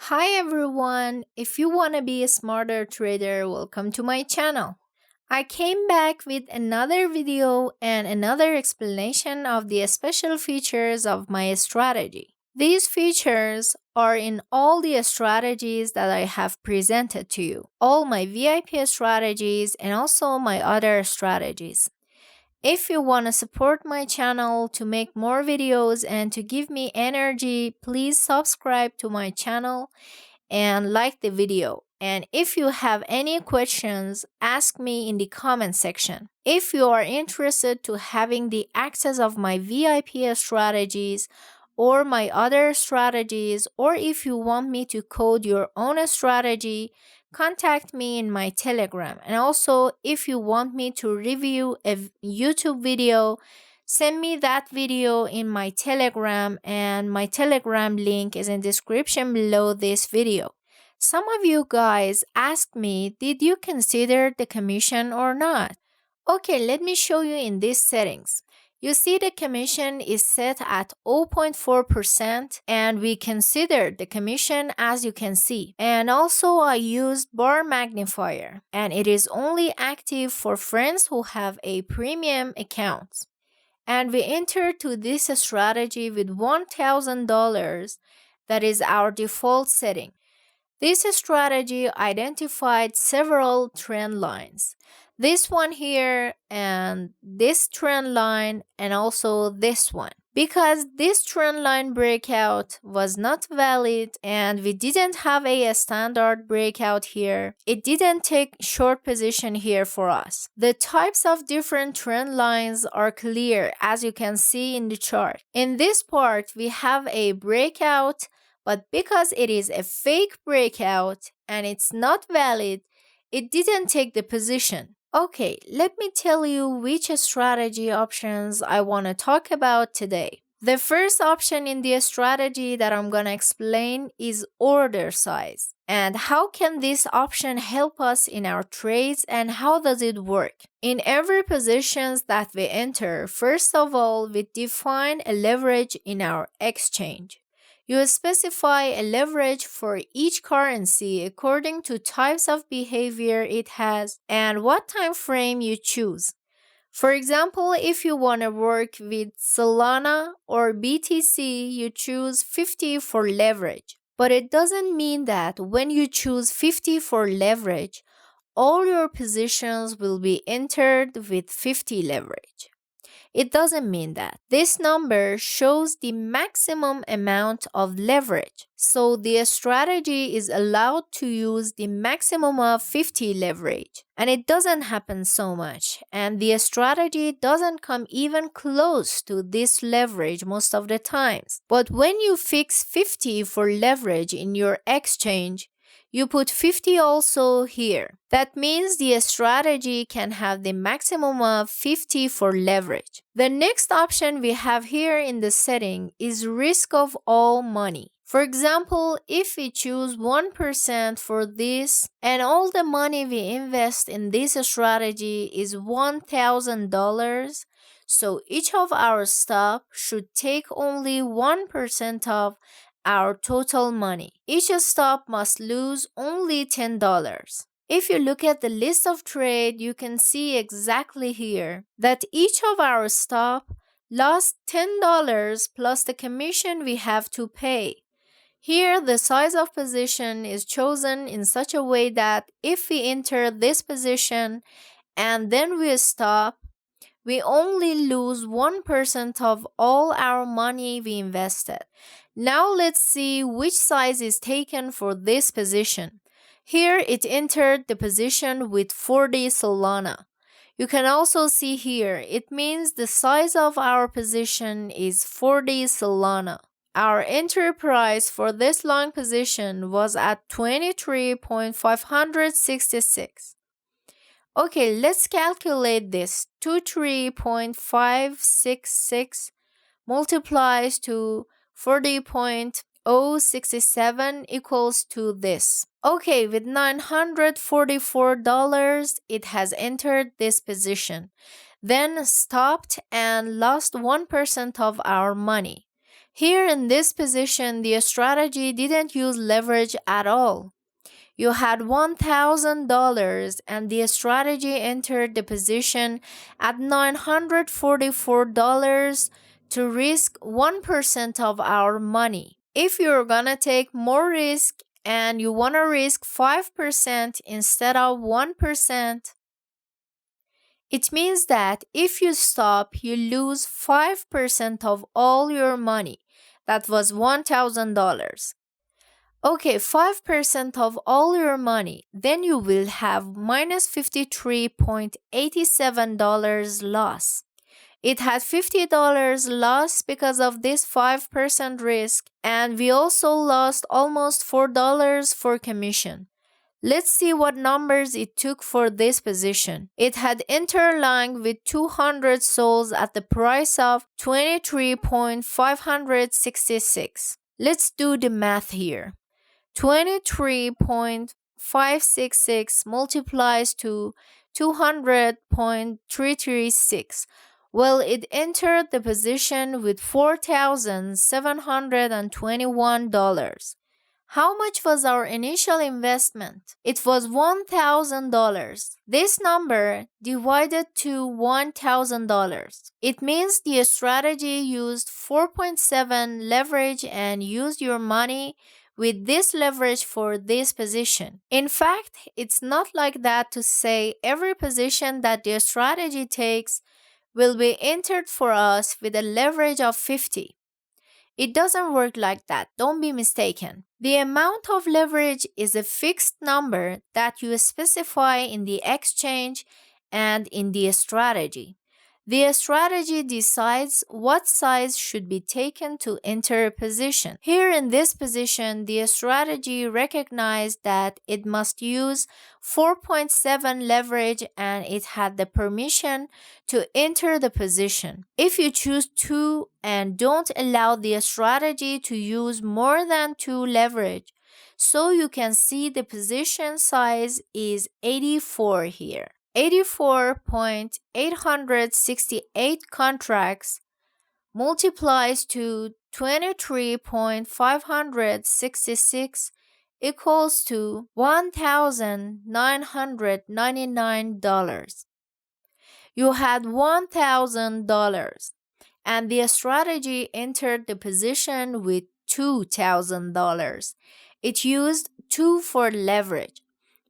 Hi everyone! If you want to be a smarter trader, welcome to my channel. I came back with another video and another explanation of the special features of my strategy. These features are in all the strategies that I have presented to you, all my VIP strategies and also my other strategies. If you want to support my channel to make more videos and to give me energy, please subscribe to my channel and like the video. And if you have any questions, ask me in the comment section. If you are interested to having the access of my VIP strategies or my other strategies, or if you want me to code your own strategy, contact me in my Telegram. And also, if you want me to review a YouTube video, send me that video in my Telegram, and my Telegram link is in description below this video. Some of you guys asked me, did you consider the commission or not? Okay, let me show you in these settings. You see the commission is set at 0.4% and we consider the commission as you can see. And also I used bar magnifier and it is only active for friends who have a premium account. And we enter to this strategy with $1,000. That is our default setting. This strategy identified several trend lines. This one here and this trend line and also this one. Because this trend line breakout was not valid and we didn't have a standard breakout here, it didn't take short position here for us. The types of different trend lines are clear as you can see in the chart. In this part, we have a breakout, but because it is a fake breakout and it's not valid, it didn't take the position. Okay, let me tell you which strategy options I want to talk about today. The first option in the strategy that I'm going to explain is order size. And how can this option help us in our trades and how does it work? In every positions that we enter, first of all, we define a leverage in our exchange. You specify a leverage for each currency according to types of behavior it has and what time frame you choose. For example, if you want to work with Solana or BTC, you choose 50 for leverage. But it doesn't mean that when you choose 50 for leverage, all your positions will be entered with 50 leverage. It doesn't mean that. This number shows the maximum amount of leverage. So the strategy is allowed to use the maximum of 50 leverage. And it doesn't happen so much. And the strategy doesn't come even close to this leverage most of the times. But when you fix 50 for leverage in your exchange, you put 50 also here. That means the strategy can have the maximum of 50 for leverage. The next option we have here in the setting is risk of all money. For example, if we choose 1% for this and all the money we invest in this strategy is $1,000, so each of our stop should take only 1% of our total money. Each stop must lose only $10. If you look at the list of trade, you can see exactly here that each of our stop lost $10 plus the commission we have to pay. Here, the size of position is chosen in such a way that if we enter this position and then we stop, we only lose 1% of all our money we invested. Now let's see which size is taken for this position. Here it entered the position with 40 Solana. You can also see here, it means the size of our position is 40 Solana. Our entry price for this long position was at 23.566. Okay, let's calculate this. 23.566 multiplies to 40.067 equals to this. Okay, with $944, it has entered this position, then stopped and lost 1% of our money. Here in this position, the strategy didn't use leverage at all. You had $1,000 and the strategy entered the position at $944 to risk 1% of our money. If you're gonna take more risk and you wanna risk 5% instead of 1%, it means that if you stop, you lose 5% of all your money. That was $1,000. Okay, 5% of all your money, then you will have minus $53.87 loss. It had $50 loss because of this 5% risk, and we also lost almost $4 for commission. Let's see what numbers it took for this position. It had interlined with 200 souls at the price of 23.566. Let's do the math here. 23.566 multiplies to 200.336. Well, it entered the position with $4,721. How much was our initial investment? It was $1,000. This number divided to $1,000. It means the strategy used 4.7 leverage and used your money with this leverage for this position. In fact, it's not like that to say every position that the strategy takes will be entered for us with a leverage of 50. It doesn't work like that, don't be mistaken. The amount of leverage is a fixed number that you specify in the exchange and in the strategy. The strategy decides what size should be taken to enter a position. Here in this position, the strategy recognized that it must use 4.7 leverage and it had the permission to enter the position. If you choose 2 and don't allow the strategy to use more than 2 leverage, so you can see the position size is 84 here. 84.868 contracts multiplies to 23.566 equals to $1,999. You had $1,000 and the strategy entered the position with $2,000. It used 2 for leverage.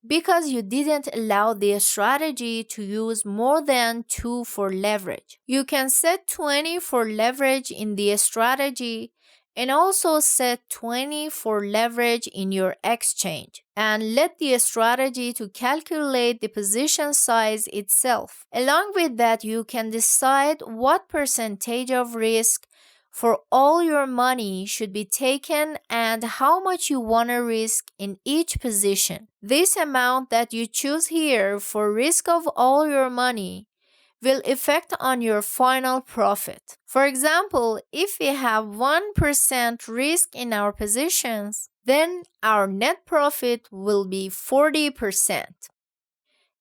Because you didn't allow the strategy to use more than 2 for leverage. You can set 20 for leverage in the strategy and also set 20 for leverage in your exchange and let the strategy to calculate the position size itself. Along with that, you can decide what percentage of risk for all your money should be taken and how much you want to risk in each position. This amount that you choose here for risk of all your money will affect on your final profit. For example, if we have 1% risk in our positions, then our net profit will be 40%.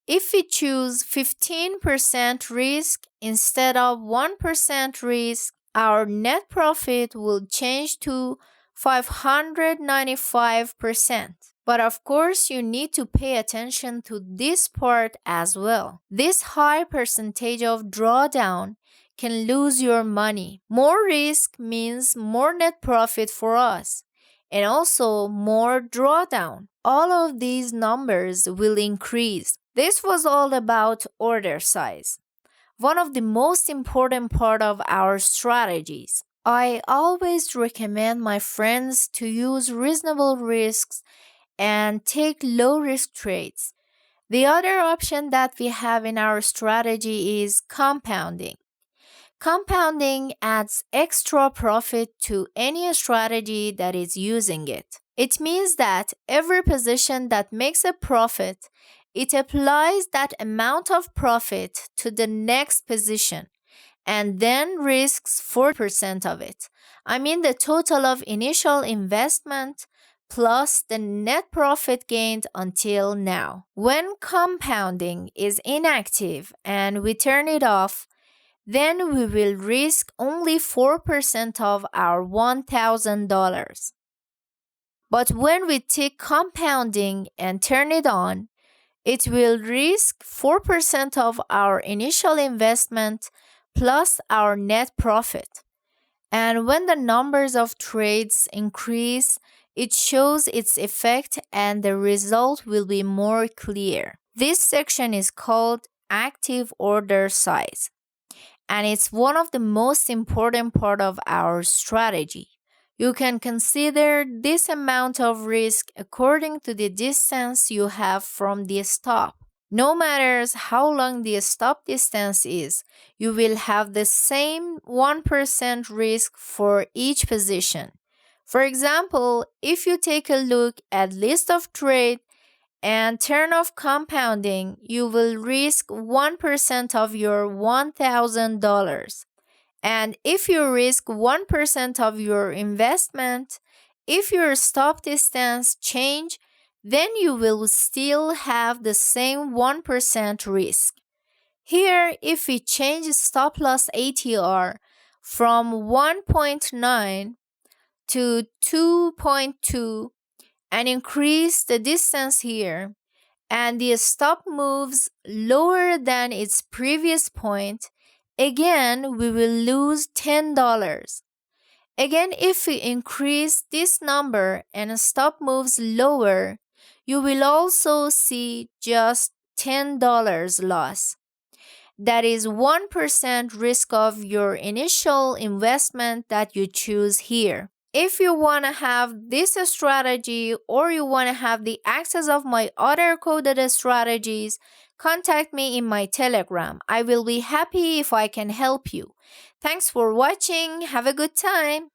If we choose 15% risk instead of 1% risk, our net profit will change to 595%. But of course, you need to pay attention to this part as well. This high percentage of drawdown can lose your money. More risk means more net profit for us, and also more drawdown. All of these numbers will increase. This was all about order size. One of the most important part of our strategies. I always recommend my friends to use reasonable risks and take low risk trades. The other option that we have in our strategy is compounding. Compounding adds extra profit to any strategy that is using it. It means that every position that makes a profit, it applies that amount of profit to the next position and then risks 4% of it. I mean the total of initial investment plus the net profit gained until now. When compounding is inactive and we turn it off, then we will risk only 4% of our $1,000. But when we take compounding and turn it on, it will risk 4% of our initial investment plus our net profit. And when the numbers of trades increase, it shows its effect and the result will be more clear. This section is called active order size, and it's one of the most important part of our strategy. You can consider this amount of risk according to the distance you have from the stop. No matter how long the stop distance is, you will have the same 1% risk for each position. For example, if you take a look at list of trade and turn off compounding, you will risk 1% of your $1,000. And if you risk 1% of your investment, if your stop distance change, then you will still have the same 1% risk. Here, if we change stop loss ATR from 1.9 to 2.2 and increase the distance here, and the stop moves lower than its previous point, again we will lose $10. Again, if we increase this number and stop moves lower, you will also see just $10 loss. That is 1% risk of your initial investment that you choose here. If you want to have this strategy or you want to have the access of my other coded strategies, contact me in my Telegram. I will be happy if I can help you. Thanks for watching. Have a good time.